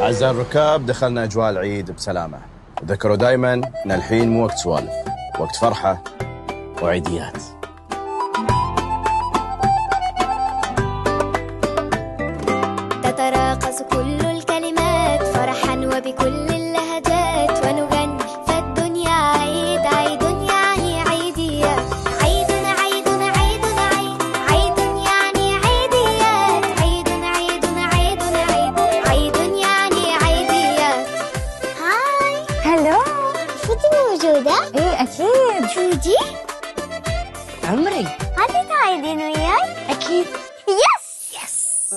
أعزائي الركاب، دخلنا أجواء العيد بسلامة. وذكروا دايماً إن الحين مو وقت سوالف، وقت فرحة وعيديات. تتراقص كل الكلمات فرحاً وبكل اللهجات، ونغني فالدنيا عيد، عيد يعني عيديات. عيدنا عيدنا عيدنا عيد، عيد يعني عيديات. عيدنا عيدنا عيدنا عيد، عيد يعني عيديات. هاي هلو. فوتي موجودة؟ ايه اكيد. فوتي عمري. هاتي تعيدين وياي؟ اكيد. يس.